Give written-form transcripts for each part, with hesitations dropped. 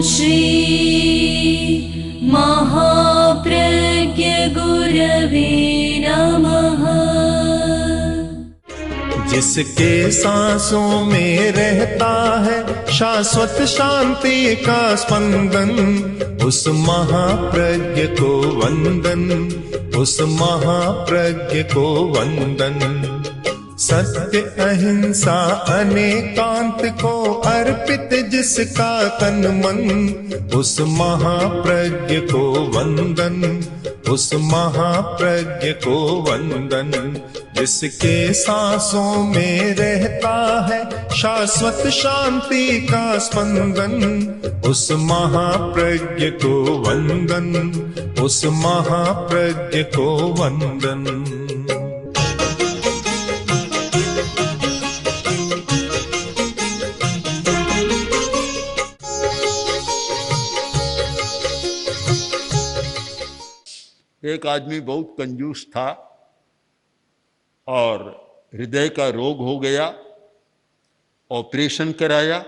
श्री महाप्रज्ञ गुरवे नमः। जिसके सांसों में रहता है शाश्वत शांति का स्पंदन, उस महाप्रज्ञ को वंदन, उस महाप्रज्ञ को वंदन। सत्य अहिंसा अनेकांत को अर्पित जिसका तन मन, उस महाप्रज्ञ को वंदन, उस महाप्रज्ञ को वंदन। जिसके सांसों में रहता है शाश्वत शांति का स्पंदन, उस महाप्रज्ञ को वंदन, उस महाप्रज्ञ को वंदन। एक आदमी बहुत कंजूस था और हृदय का रोग हो गया, ऑपरेशन कराया,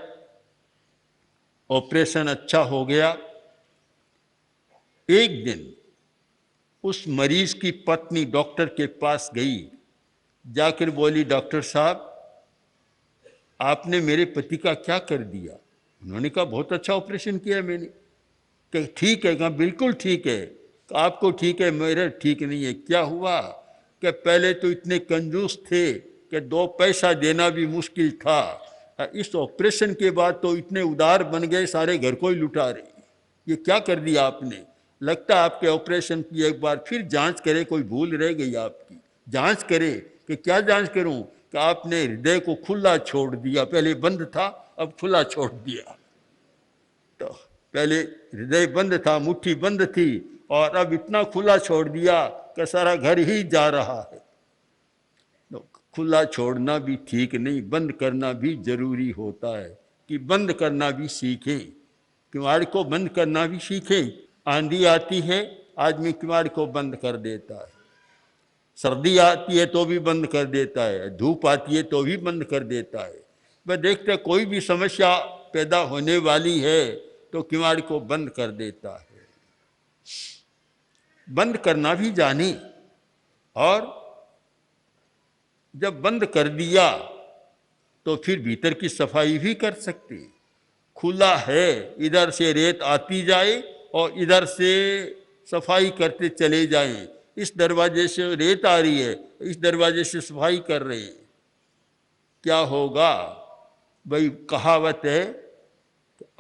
ऑपरेशन अच्छा हो गया। एक दिन उस मरीज की पत्नी डॉक्टर के पास गई, जाकर बोली, डॉक्टर साहब आपने मेरे पति का क्या कर दिया? उन्होंने कहा बहुत अच्छा ऑपरेशन किया मैंने। कि ठीक है? कहा बिल्कुल ठीक है। आपको ठीक है, मेरा ठीक नहीं है। क्या हुआ? कि पहले तो इतने कंजूस थे कि 2 पैसा देना भी मुश्किल था, इस ऑपरेशन के बाद तो इतने उदार बन गए, सारे घर को ही लुटा रहे। ये क्या कर दिया आपने? लगता है आपके ऑपरेशन की एक बार फिर जांच करे, कोई भूल रह गई आपकी। जांच करे? कि क्या जांच करूं? कि आपने हृदय को खुला छोड़ दिया, पहले बंद था अब खुला छोड़ दिया। तो पहले हृदय बंद था, मुट्ठी बंद थी, और अब इतना खुला छोड़ दिया कि सारा घर ही जा रहा है। तो खुला छोड़ना भी ठीक नहीं, बंद करना भी जरूरी होता है। कि बंद करना भी सीखें, किवाड़ को बंद करना भी सीखें। आंधी आती है, आदमी किवाड़ को बंद कर देता है। सर्दी आती है तो भी बंद कर देता है, धूप आती है तो भी बंद कर देता है। वह देखते कोई भी समस्या पैदा होने वाली है तो किवाड़ को बंद कर देता है। बंद करना भी जाने, और जब बंद कर दिया तो फिर भीतर की सफाई भी कर सकते। खुला है, इधर से रेत आती जाए और इधर से सफाई करते चले जाएं। इस दरवाजे से रेत आ रही है, इस दरवाजे से सफाई कर रहे हैं। क्या होगा भाई? कहावत है,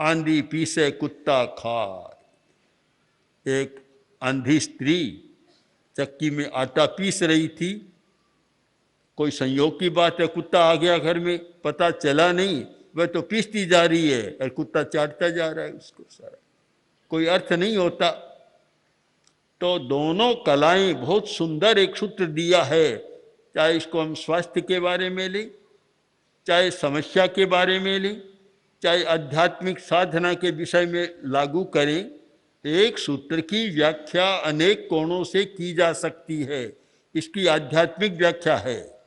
आंधी पीसे कुत्ता खाए। एक अंधी स्त्री चक्की में आटा पीस रही थी, कोई संयोग की बात है, कुत्ता आ गया घर में, पता चला नहीं, वह तो पीसती जा रही है और कुत्ता चाटता जा रहा है उसको सारा, कोई अर्थ नहीं होता। तो दोनों कलाएं बहुत सुंदर एक सूत्र दिया है, चाहे इसको हम स्वास्थ्य के बारे में लें, चाहे समस्या के बारे में लें, चाहे आध्यात्मिक साधना के विषय में लागू करें। एक सूत्र की व्याख्या अनेक कोणों से की जा सकती है। इसकी आध्यात्मिक व्याख्या है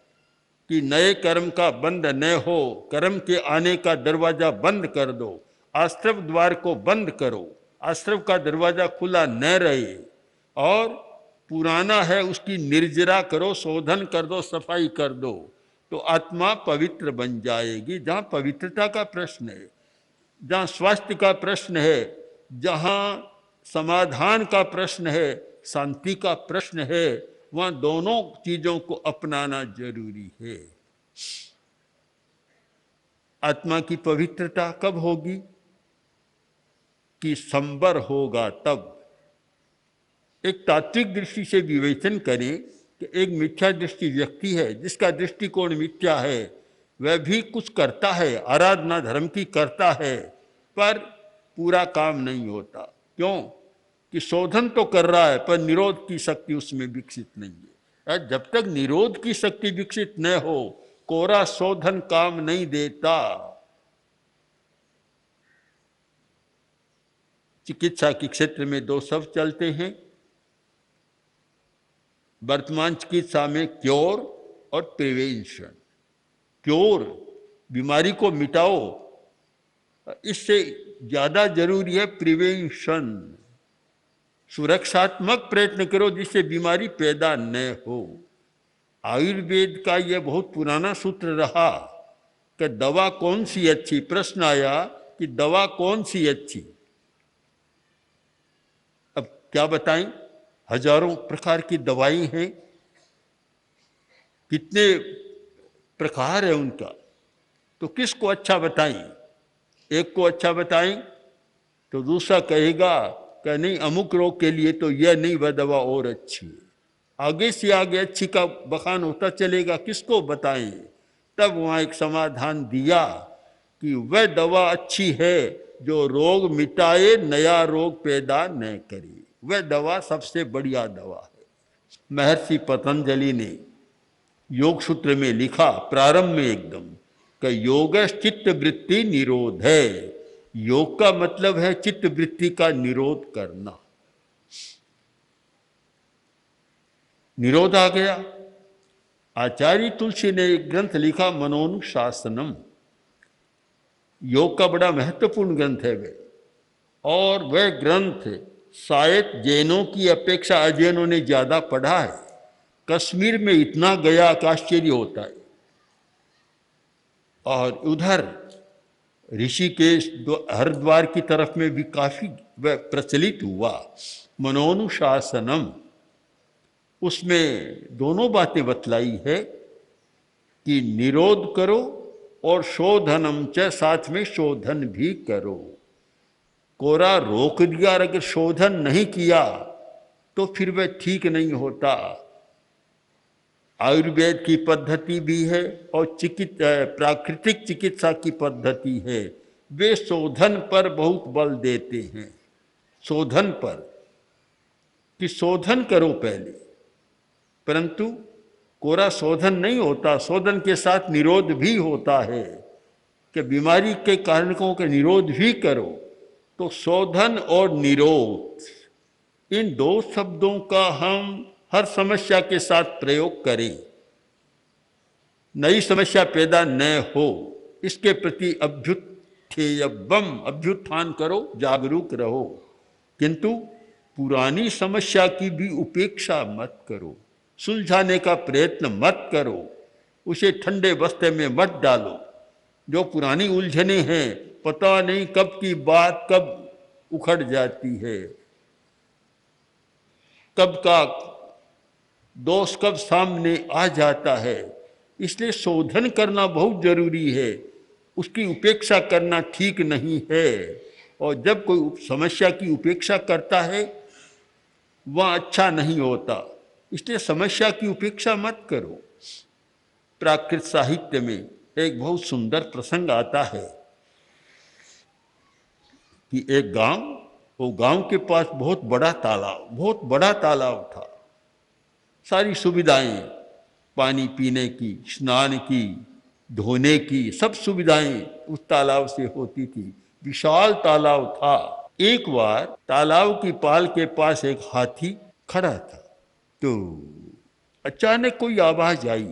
कि नए कर्म का बंध न हो, कर्म के आने का दरवाजा बंद कर दो, आश्रव द्वार को बंद करो, आश्रव का दरवाजा खुला न रहे, और पुराना है उसकी निर्जरा करो, शोधन कर दो, सफाई कर दो, तो आत्मा पवित्र बन जाएगी। जहाँ पवित्रता का प्रश्न है, जहाँ स्वास्थ्य का प्रश्न है, जहाँ समाधान का प्रश्न है, शांति का प्रश्न है, वहाँ दोनों चीजों को अपनाना जरूरी है। आत्मा की पवित्रता कब होगी? कि संबर होगा तब। एक तात्विक दृष्टि से विवेचन करें कि एक मिथ्या दृष्टि व्यक्ति है, जिसका दृष्टिकोण मिथ्या है, वह भी कुछ करता है, आराधना धर्म की करता है, पर पूरा काम नहीं होता। क्यों? कि शोधन तो कर रहा है पर निरोध की शक्ति उसमें विकसित नहीं है। जब तक निरोध की शक्ति विकसित न हो, कोरा शोधन काम नहीं देता। चिकित्सा के क्षेत्र में 2 शब्द चलते हैं वर्तमान चिकित्सा में, क्योर और प्रिवेंशन। क्योर, बीमारी को मिटाओ, इससे ज़्यादा जरूरी है प्रिवेंशन, सुरक्षात्मक प्रयत्न करो जिससे बीमारी पैदा न हो। आयुर्वेद का यह बहुत पुराना सूत्र रहा कि दवा कौन सी अच्छी, प्रश्न आया कि दवा कौन सी अच्छी। अब क्या बताएं, हजारों प्रकार की दवाई हैं, कितने प्रकार है उनका, तो किसको अच्छा बताएं? एक को अच्छा बताएं तो दूसरा कहेगा कि नहीं अमुक रोग के लिए तो यह नहीं, वह दवा और अच्छी है। आगे से आगे अच्छी का बखान होता चलेगा, किसको बताएं? तब वहाँ एक समाधान दिया कि वह दवा अच्छी है जो रोग मिटाए, नया रोग पैदा न करे, वह दवा सबसे बढ़िया दवा है। महर्षि पतंजलि ने योग सूत्र में लिखा प्रारंभ में एकदम कि योग चित्त वृत्ति निरोध है। योग का मतलब है चित्त वृत्ति का निरोध करना। निरोध आ गया। आचार्य तुलसी ने एक ग्रंथ लिखा मनोनुशासनम, योग का बड़ा महत्वपूर्ण ग्रंथ है वह, और वह ग्रंथ शायद जैनों की अपेक्षा अजैनों ने ज्यादा पढ़ा है। कश्मीर में इतना गया कि आश्चर्य होता है। और उधर ऋषिकेश हरिद्वार की तरफ में भी काफी वह प्रचलित हुआ मनोनुशासनम। उसमें दोनों बातें बतलाई है कि निरोध करो और शोधनम च, साथ में शोधन भी करो। कोरा रोक दिया और अगर शोधन नहीं किया तो फिर वह ठीक नहीं होता। आयुर्वेद की पद्धति भी है और प्राकृतिक चिकित्सा की पद्धति है, वे शोधन पर बहुत बल देते हैं। शोधन पर कि शोधन करो पहले, परंतु कोरा शोधन नहीं होता, शोधन के साथ निरोध भी होता है कि बीमारी के कारणों का निरोध भी करो। तो शोधन और निरोध इन दो शब्दों का हम हर समस्या के साथ प्रयोग करें, नई समस्या पैदा न हो, इसके प्रति अभ्युत्थान करो, जागरूक रहो। किंतु पुरानी समस्या की भी उपेक्षा मत करो, सुलझाने का प्रयत्न मत करो, उसे ठंडे बस्ते में मत डालो। जो पुरानी उलझने हैं पता नहीं कब की बात कब उखड़ जाती है, कब का दोष कब सामने आ जाता है। इसलिए शोधन करना बहुत जरूरी है, उसकी उपेक्षा करना ठीक नहीं है। और जब कोई समस्या की उपेक्षा करता है वह अच्छा नहीं होता, इसलिए समस्या की उपेक्षा मत करो। प्राकृत साहित्य में एक बहुत सुंदर प्रसंग आता है कि एक गांव, वो गांव के पास बहुत बड़ा तालाब था, सारी सुविधाएं, पानी पीने की, स्नान की, धोने की, सब सुविधाएं उस तालाब से होती थी। विशाल तालाब था। एक बार तालाब की पाल के पास एक हाथी खड़ा था, तो अचानक कोई आवाज आई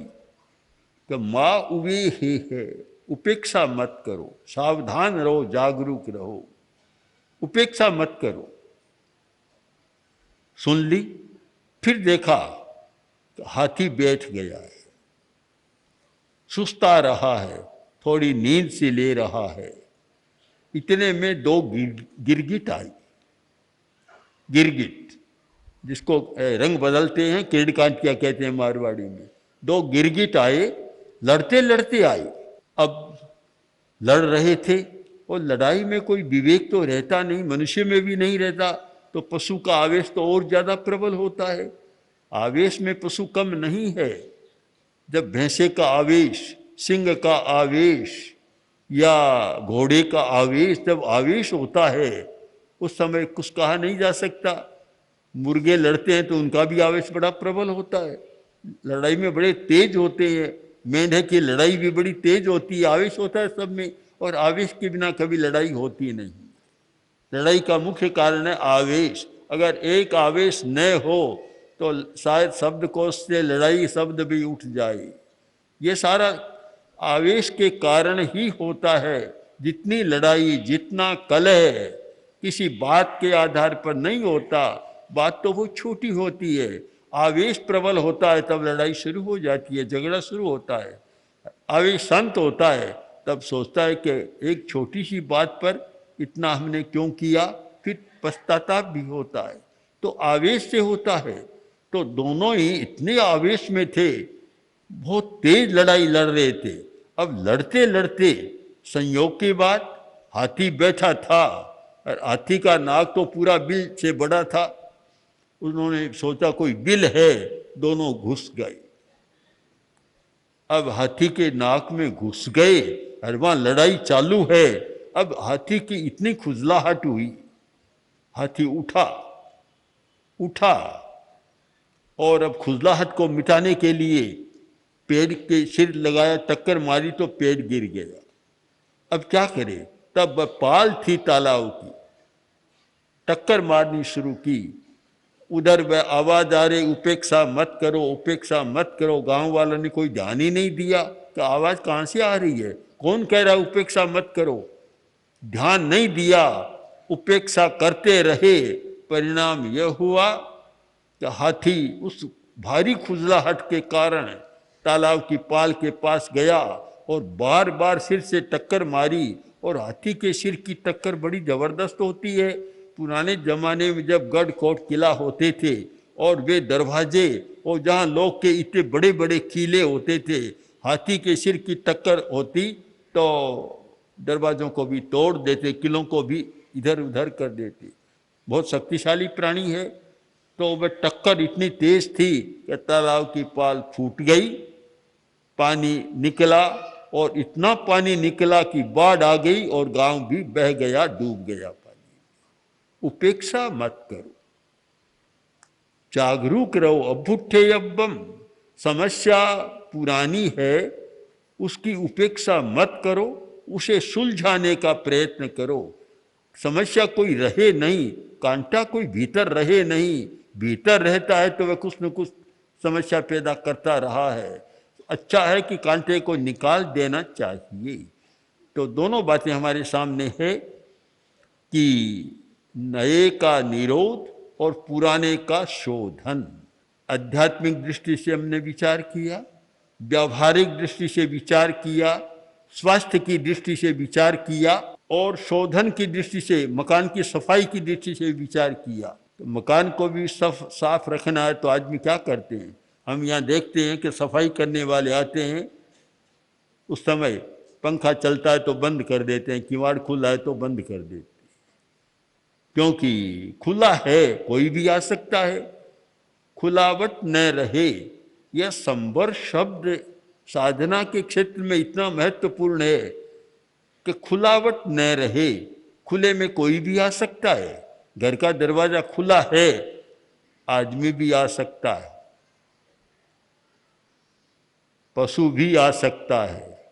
कि माँ उवे है, उपेक्षा मत करो, सावधान रहो, जागरूक रहो, उपेक्षा मत करो। सुन ली, फिर देखा तो हाथी बैठ गया है, सुस्ता रहा है, थोड़ी नींद से ले रहा है। इतने में दो गिरगिट आई, गिरगिट जिसको रंग बदलते हैं, किरकांटिया कहते हैं मारवाड़ी में। दो गिरगिट आए, लड़ते लड़ते आए। अब लड़ रहे थे और लड़ाई में कोई विवेक तो रहता नहीं, मनुष्य में भी नहीं रहता, तो पशु का आवेश तो और ज्यादा प्रबल होता है। आवेश में पशु कम नहीं है। जब भैंसे का आवेश, सिंह का आवेश या घोड़े का आवेश, जब आवेश होता है उस समय कुछ कहा नहीं जा सकता। मुर्गे लड़ते हैं तो उनका भी आवेश बड़ा प्रबल होता है, लड़ाई में बड़े तेज होते हैं। मेंढक की लड़ाई भी बड़ी तेज होती है, आवेश होता है सब में, और आवेश के बिना कभी लड़ाई होती नहीं। लड़ाई का मुख्य कारण है आवेश। अगर एक आवेश न हो तो शायद शब्दकोश से लड़ाई शब्द भी उठ जाए। ये सारा आवेश के कारण ही होता है। जितनी लड़ाई, जितना कलह किसी बात के आधार पर नहीं होता, बात तो वो छोटी होती है। आवेश प्रबल होता है तब लड़ाई शुरू हो जाती है, झगड़ा शुरू होता है। आवेश शांत होता है तब सोचता है कि एक छोटी सी बात पर इतना हमने क्यों किया, फिर पश्चाताप भी होता है। तो आवेश से होता है। तो दोनों ही इतने आवेश में थे, बहुत तेज लड़ाई लड़ रहे थे। अब लड़ते लड़ते संयोग की बात, हाथी बैठा था और हाथी का नाक तो पूरा बिल से बड़ा था। उन्होंने सोचा कोई बिल है, दोनों घुस गए। अब हाथी के नाक में घुस गए और वहां लड़ाई चालू है। अब हाथी की इतनी खुजलाहट हुई, हाथी उठा और अब खुजलाहट को मिटाने के लिए पेड़ के सिर लगाया, टक्कर मारी तो पेड़ गिर गया। अब क्या करे, तब पाल थी तालाब की, टक्कर मारनी शुरू की। उधर वह आवाज आ रही, उपेक्षा मत करो, उपेक्षा मत करो। गांव वालों ने कोई ध्यान ही नहीं दिया कि आवाज कहाँ से आ रही है, कौन कह रहा है उपेक्षा मत करो। ध्यान नहीं दिया, उपेक्षा करते रहे। परिणाम यह हुआ कि हाथी उस भारी खुजलाहट के कारण तालाब की पाल के पास गया और बार बार सिर से टक्कर मारी। और हाथी के सिर की टक्कर बड़ी जबरदस्त होती है। पुराने जमाने में जब गढ़ कोट किला होते थे और वे दरवाजे और जहाँ लोग के इतने बड़े बड़े किले होते थे, हाथी के सिर की टक्कर होती तो दरवाजों को भी तोड़ देते, किलों को भी इधर उधर कर देते। बहुत शक्तिशाली प्राणी है। तो वह टक्कर इतनी तेज थी कि तालाब की पाल फूट गई, पानी निकला और इतना पानी निकला कि बाढ़ आ गई और गांव भी बह गया, डूब गया पानी। उपेक्षा मत करो, जागरूक रहो। अभुट्ठे अब्बम, समस्या पुरानी है, उसकी उपेक्षा मत करो, उसे सुलझाने का प्रयत्न करो। समस्या कोई रहे नहीं, कांटा कोई भीतर रहे नहीं। भीतर रहता है तो वह कुछ न कुछ समस्या पैदा करता रहा है। अच्छा है कि कांटे को निकाल देना चाहिए। तो दोनों बातें हमारे सामने है कि नए का निरोध और पुराने का शोधन। आध्यात्मिक दृष्टि से हमने विचार किया, व्यावहारिक दृष्टि से विचार किया, स्वास्थ्य की दृष्टि से विचार किया और शोधन की दृष्टि से, मकान की सफाई की दृष्टि से विचार किया। तो मकान को भी साफ रखना है तो आदमी क्या करते हैं, हम यहाँ देखते हैं कि सफाई करने वाले आते हैं, उस समय पंखा चलता है तो बंद कर देते हैं, किवाड़ खुला है तो बंद कर देते हैं, क्योंकि खुला है, कोई भी आ सकता है। खुलावट न रहे, यह संवर शब्द साधना के क्षेत्र में इतना महत्वपूर्ण है कि खुलावट न रहे। खुले में कोई भी आ सकता है, घर का दरवाजा खुला है, आदमी भी आ सकता है, पशु भी आ सकता है,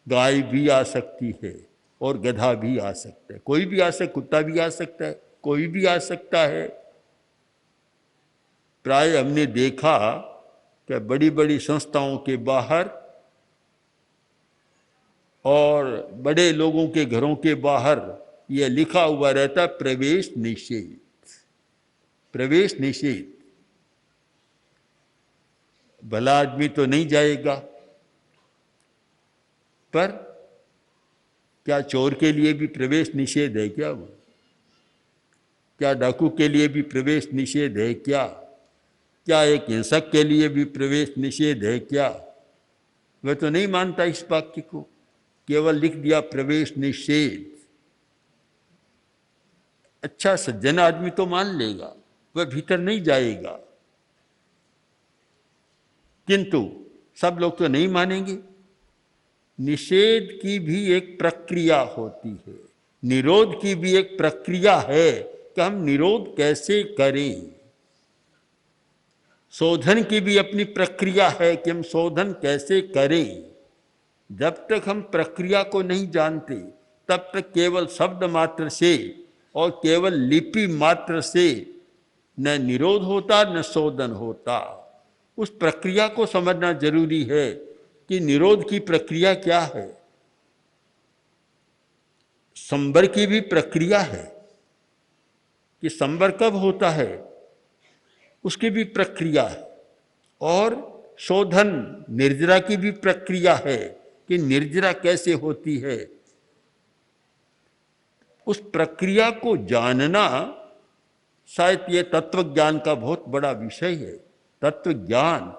गाय भी आ सकती है और गधा भी आ सकता है, कोई भी आ सकता, कुत्ता भी आ सकता है, कोई भी आ सकता है। प्राय हमने देखा कि बड़ी बड़ी संस्थाओं के बाहर और बड़े लोगों के घरों के बाहर यह लिखा हुआ रहता, प्रवेश निषेध, प्रवेश निषेध। भला आदमी तो नहीं जाएगा, पर क्या चोर के लिए भी प्रवेश निषेध है क्या? वो क्या डाकू के लिए भी प्रवेश निषेध है क्या? क्या एक हिंसक के लिए भी प्रवेश निषेध है क्या? वह तो नहीं मानता इस वाक्य को, केवल लिख दिया प्रवेश निषेध। अच्छा सज्जन आदमी तो मान लेगा, वह भीतर नहीं जाएगा, किंतु सब लोग तो नहीं मानेंगे। निषेध की भी एक प्रक्रिया होती है, निरोध की भी एक प्रक्रिया है कि हम निरोध कैसे करें। शोधन की भी अपनी प्रक्रिया है कि हम शोधन कैसे करें। जब तक हम प्रक्रिया को नहीं जानते तब तक केवल शब्द मात्र से और केवल लिपि मात्र से न निरोध होता न शोधन होता। उस प्रक्रिया को समझना जरूरी है कि निरोध की प्रक्रिया क्या है। संवर की भी प्रक्रिया है कि संवर कब होता है, उसकी भी प्रक्रिया है। और शोधन निर्जरा की भी प्रक्रिया है कि निर्जरा कैसे होती है। उस प्रक्रिया को जानना शायद ये तत्व ज्ञान का बहुत बड़ा विषय है। तत्व ज्ञान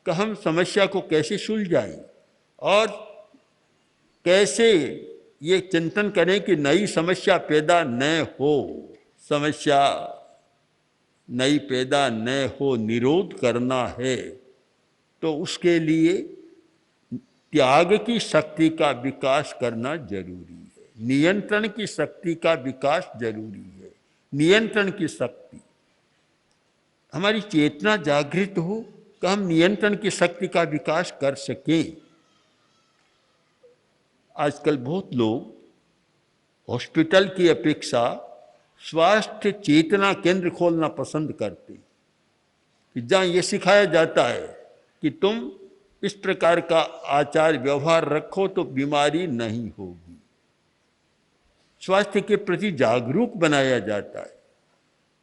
का हम समस्या को कैसे सुलझाएं और कैसे ये चिंतन करें कि नई समस्या पैदा न हो। समस्या नई पैदा न हो, निरोध करना है तो उसके लिए त्याग की शक्ति का विकास करना जरूरी है। नियंत्रण की शक्ति का विकास जरूरी है। नियंत्रण की शक्ति, हमारी चेतना जागृत हो कि हम नियंत्रण की शक्ति का विकास कर सकें। आजकल बहुत लोग हॉस्पिटल की अपेक्षा स्वास्थ्य चेतना केंद्र खोलना पसंद करते हैं कि जहाँ ये सिखाया जाता है कि तुम इस प्रकार का आचार व्यवहार रखो तो बीमारी नहीं होगी। स्वास्थ्य के प्रति जागरूक बनाया जाता है।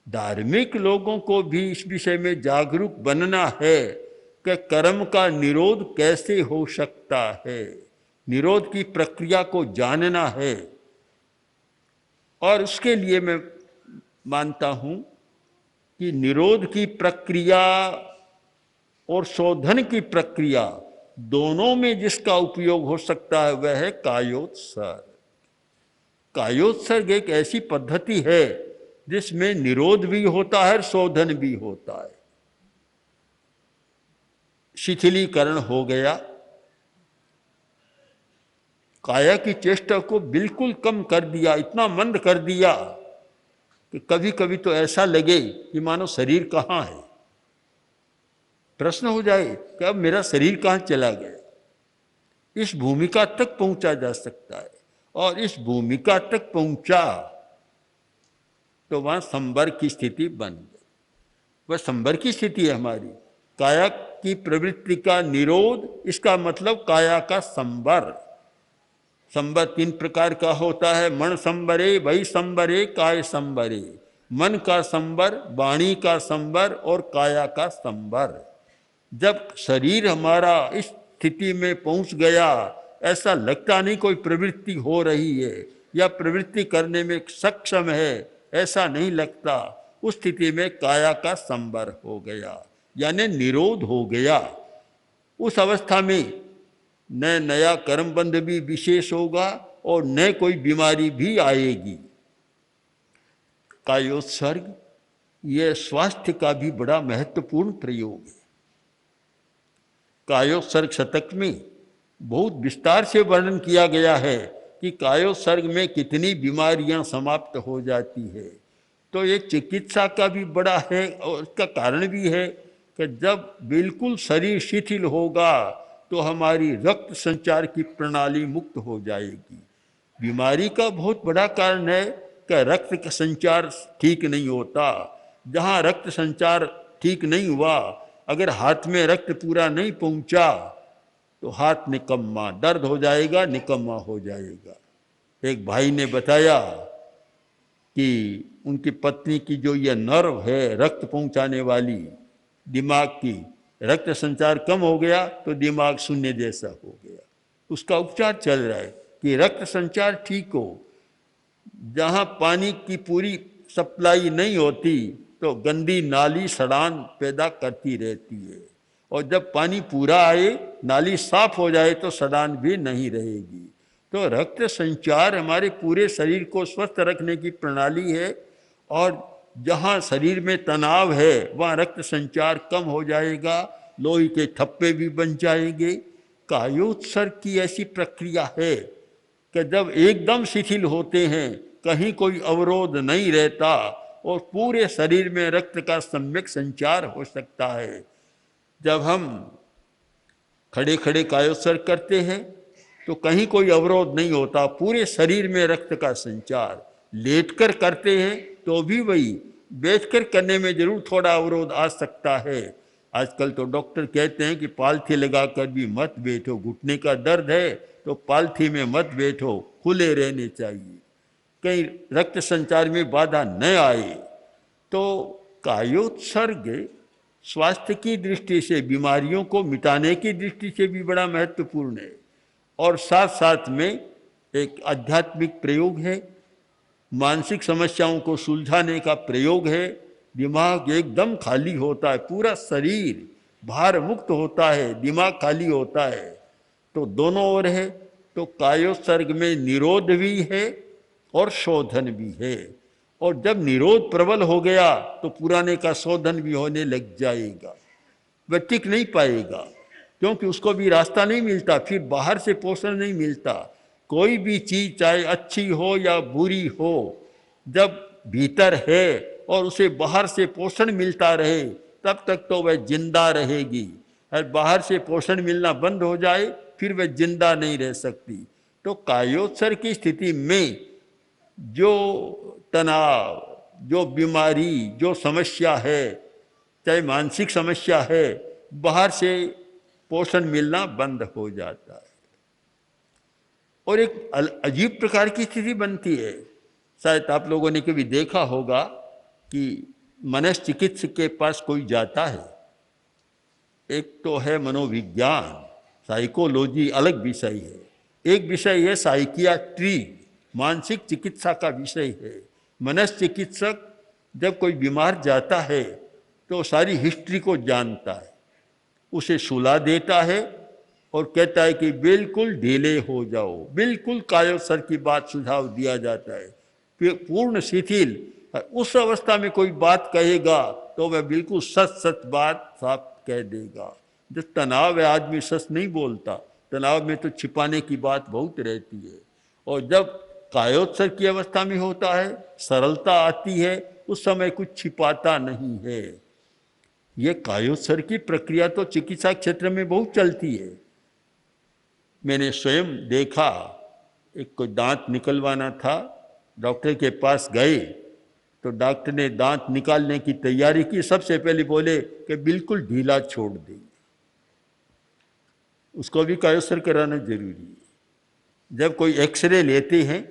धार्मिक लोगों को भी इस विषय में जागरूक बनना है कि कर्म का निरोध कैसे हो सकता है। निरोध की प्रक्रिया को जानना है। और उसके लिए मैं मानता हूं कि निरोध की प्रक्रिया और शोधन की प्रक्रिया दोनों में जिसका उपयोग हो सकता है वह है कायोत्सर्ग। कायोत्सर्ग एक ऐसी पद्धति है जिसमें निरोध भी होता है, शोधन भी होता है। शिथिलीकरण हो गया, काया की चेष्टा को बिल्कुल कम कर दिया, इतना मंद कर दिया कि कभी कभी तो ऐसा लगे कि मानो शरीर कहाँ है। प्रश्न हो जाए कि अब मेरा शरीर कहाँ चला गया। इस भूमिका तक पहुंचा जा सकता है। और इस भूमिका तक पहुंचा तो वहां संवर की स्थिति बन गई। वह संवर की स्थिति है हमारी। काया की प्रवृत्ति का निरोध, इसका मतलब काया का संवर। संवर 3 प्रकार का होता है। मन संवरे, वही संवरे, काय संवरे। मन का संवर, वाणी का संवर और काया का संवर। जब शरीर हमारा इस स्थिति में पहुंच गया, ऐसा लगता नहीं कोई प्रवृत्ति हो रही है या प्रवृत्ति करने में सक्षम है, ऐसा नहीं लगता। उस स्थिति में काया का संवर हो गया, यानी निरोध हो गया। उस अवस्था में न नया कर्म बंध भी विशेष होगा और न कोई बीमारी भी आएगी। कायोत्सर्ग यह स्वास्थ्य का भी बड़ा महत्वपूर्ण प्रयोग है। कायोत्सर्ग शतक में बहुत विस्तार से वर्णन किया गया है कि कायोत्सर्ग में कितनी बीमारियां समाप्त हो जाती है। तो ये चिकित्सा का भी बड़ा है और इसका कारण भी है कि जब बिल्कुल शरीर शिथिल होगा तो हमारी रक्त संचार की प्रणाली मुक्त हो जाएगी। बीमारी का बहुत बड़ा कारण है कि रक्त का संचार ठीक नहीं होता। जहाँ रक्त संचार ठीक नहीं हुआ, अगर हाथ में रक्त पूरा नहीं पहुंचा तो हाथ निकम्मा, दर्द हो जाएगा, निकम्मा हो जाएगा। एक भाई ने बताया कि उनकी पत्नी की जो यह नर्व है रक्त पहुंचाने वाली दिमाग की, रक्त संचार कम हो गया तो दिमाग शून्य जैसा हो गया। उसका उपचार चल रहा है कि रक्त संचार ठीक हो। जहाँ पानी की पूरी सप्लाई नहीं होती तो गंदी नाली सड़ान पैदा करती रहती है, और जब पानी पूरा आए, नाली साफ हो जाए तो सड़ान भी नहीं रहेगी। तो रक्त संचार हमारे पूरे शरीर को स्वस्थ रखने की प्रणाली है, और जहाँ शरीर में तनाव है वहाँ रक्त संचार कम हो जाएगा, लोहे के ठप्पे भी बन जाएंगे। कायोत्सर्ग की ऐसी प्रक्रिया है कि जब एकदम शिथिल होते हैं, कहीं कोई अवरोध नहीं रहता और पूरे शरीर में रक्त का सम्यक संचार हो सकता है। जब हम खड़े खड़े कायोत्सर्ग करते हैं तो कहीं कोई अवरोध नहीं होता, पूरे शरीर में रक्त का संचार। लेटकर करते हैं तो भी वही, बैठकर करने में जरूर थोड़ा अवरोध आ सकता है। आजकल तो डॉक्टर कहते हैं कि पालथी लगाकर भी मत बैठो, घुटने का दर्द है तो पालथी में मत बैठो, खुले रहने चाहिए। कहीं रक्त संचार में बाधा न आए। तो कायोत्सर्ग स्वास्थ्य की दृष्टि से, बीमारियों को मिटाने की दृष्टि से भी बड़ा महत्वपूर्ण है, और साथ साथ में एक आध्यात्मिक प्रयोग है, मानसिक समस्याओं को सुलझाने का प्रयोग है। दिमाग एकदम खाली होता है, पूरा शरीर भार मुक्त होता है, दिमाग खाली होता है। तो दोनों ओर है। तो कायोत्सर्ग में निरोध भी है और शोधन भी है, और जब निरोध प्रबल हो गया तो पुराने का शोधन भी होने लग जाएगा। वह टिक नहीं पाएगा, क्योंकि उसको भी रास्ता नहीं मिलता, फिर बाहर से पोषण नहीं मिलता। कोई भी चीज चाहे अच्छी हो या बुरी हो, जब भीतर है और उसे बाहर से पोषण मिलता रहे तब तक तो वह जिंदा रहेगी, और बाहर से पोषण मिलना बंद हो जाए फिर वह जिंदा नहीं रह सकती। तो कायोत्सर्ग की स्थिति में जो तनाव, जो बीमारी, जो समस्या है, चाहे मानसिक समस्या है, बाहर से पोषण मिलना बंद हो जाता है और एक अजीब प्रकार की स्थिति बनती है। शायद आप लोगों ने कभी देखा होगा कि मनोचिकित्सक के पास कोई जाता है। एक तो है मनोविज्ञान, साइकोलॉजी अलग विषय है, एक विषय है साइकियाट्री, मानसिक चिकित्सा का विषय है। मनोचिकित्सक जब कोई बीमार जाता है तो सारी हिस्ट्री को जानता है, उसे सुला देता है और कहता है कि बिल्कुल ढीले हो जाओ, बिल्कुल कायोत्सर्ग की बात सुझाव दिया जाता है, पूर्ण शिथिल। उस अवस्था में कोई बात कहेगा तो वह बिल्कुल सच सच बात साफ कह देगा। जो तनाव है, आदमी सच नहीं बोलता, तनाव में तो छिपाने की बात बहुत रहती है। और जब कायोत्सर्ग की अवस्था में होता है, सरलता आती है, उस समय कुछ छिपाता नहीं है। ये कायोत्सर्ग की प्रक्रिया तो चिकित्सा क्षेत्र में बहुत चलती है। मैंने स्वयं देखा, एक को दांत निकलवाना था, डॉक्टर के पास गए तो डॉक्टर ने दांत निकालने की तैयारी की, सबसे पहले बोले कि बिल्कुल ढीला छोड़ देंगे। उसको भी कायोत्सर्ग कराना जरूरी है। जब कोई एक्सरे लेते हैं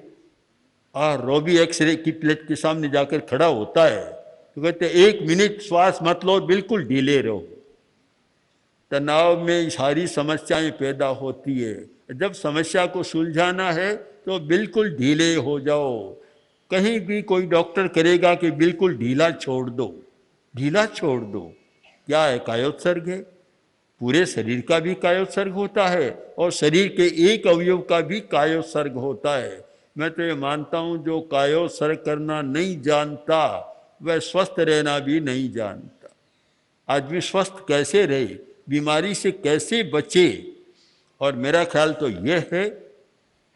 और रोबी एक्सरे की प्लेट के सामने जाकर खड़ा होता है तो कहते 1 मिनट श्वास मत लो, बिल्कुल ढीले रहो। तनाव में सारी समस्याएं पैदा होती है। जब समस्या को सुलझाना है तो बिल्कुल ढीले हो जाओ। कहीं भी कोई डॉक्टर करेगा कि बिल्कुल ढीला छोड़ दो, ढीला छोड़ दो, क्या है? कायोत्सर्ग है। पूरे शरीर का भी कायोत्सर्ग होता है और शरीर के एक अवयव का भी कायोत्सर्ग होता है। मैं तो ये मानता हूँ जो कायोत्सर्ग करना नहीं जानता वह स्वस्थ रहना भी नहीं जानता। आदमी स्वस्थ कैसे रहे, बीमारी से कैसे बचे? और मेरा ख्याल तो यह है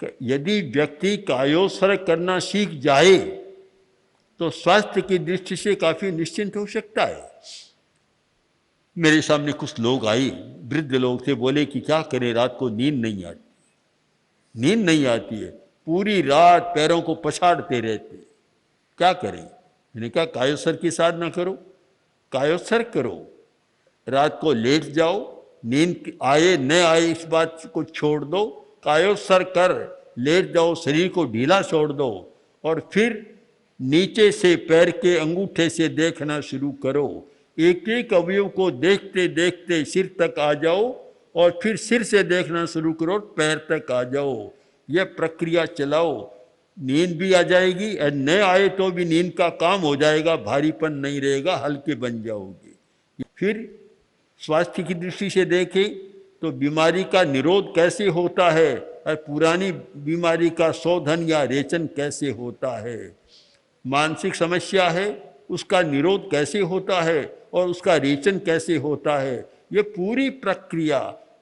कि यदि व्यक्ति कायोत्सर्ग करना सीख जाए तो स्वास्थ्य की दृष्टि से काफी निश्चिंत हो सकता है। मेरे सामने कुछ लोग आए, वृद्ध लोग थे, बोले कि क्या करें, रात को नींद नहीं आती, नींद नहीं आती है, पूरी रात पैरों को पछाड़ते रहते, क्या करें? मैंने कहा कायोत्सर्ग की साधना करो, कायोत्सर्ग करो, रात को लेट जाओ, नींद आए न आए इस बात को छोड़ दो, कायोत्सर्ग कर, लेट जाओ, शरीर को ढीला छोड़ दो और फिर नीचे से पैर के अंगूठे से देखना शुरू करो। एक एक अवयव को देखते देखते सिर तक आ जाओ और फिर सिर से देखना शुरू करो, पैर तक आ जाओ। यह प्रक्रिया चलाओ, नींद भी आ जाएगी और न आए तो भी नींद का काम हो जाएगा, भारीपन नहीं रहेगा, हल्के बन जाओगे। फिर स्वास्थ्य की दृष्टि से देखें तो बीमारी का निरोध कैसे होता है और पुरानी बीमारी का शोधन या रेचन कैसे होता है। मानसिक समस्या है, उसका निरोध कैसे होता है और उसका रेचन कैसे होता है। ये पूरी प्रक्रिया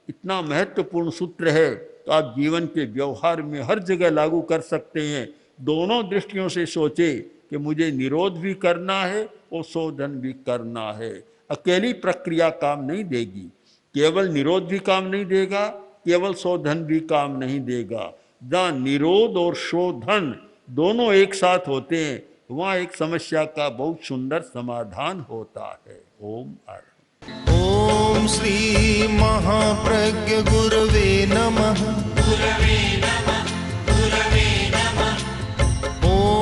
इतना महत्वपूर्ण सूत्र है तो आप जीवन के व्यवहार में हर जगह लागू कर सकते हैं। दोनों दृष्टियों से सोचे कि मुझे निरोध भी करना है और शोधन भी करना है। अकेली प्रक्रिया काम नहीं देगी, केवल निरोध भी काम नहीं देगा, केवल शोधन भी काम नहीं देगा। जहाँ निरोध और शोधन दोनों एक साथ होते हैं वहाँ एक समस्या का बहुत सुंदर समाधान होता है। ओम आर ओम श्री महाप्रज्ञ गुरवे नमः। गुरवे नमः, गुरवे नमः। ओम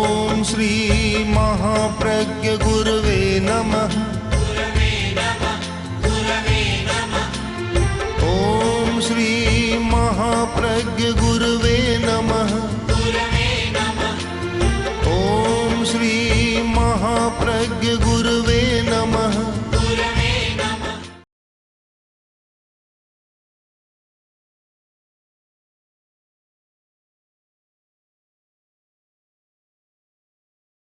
श्री महाप्रज्ञ गुरवे नमः। ओम श्री महाप्रज्ञ गुरवे नमः। ओम श्री महाप्रज्ञ गुरवे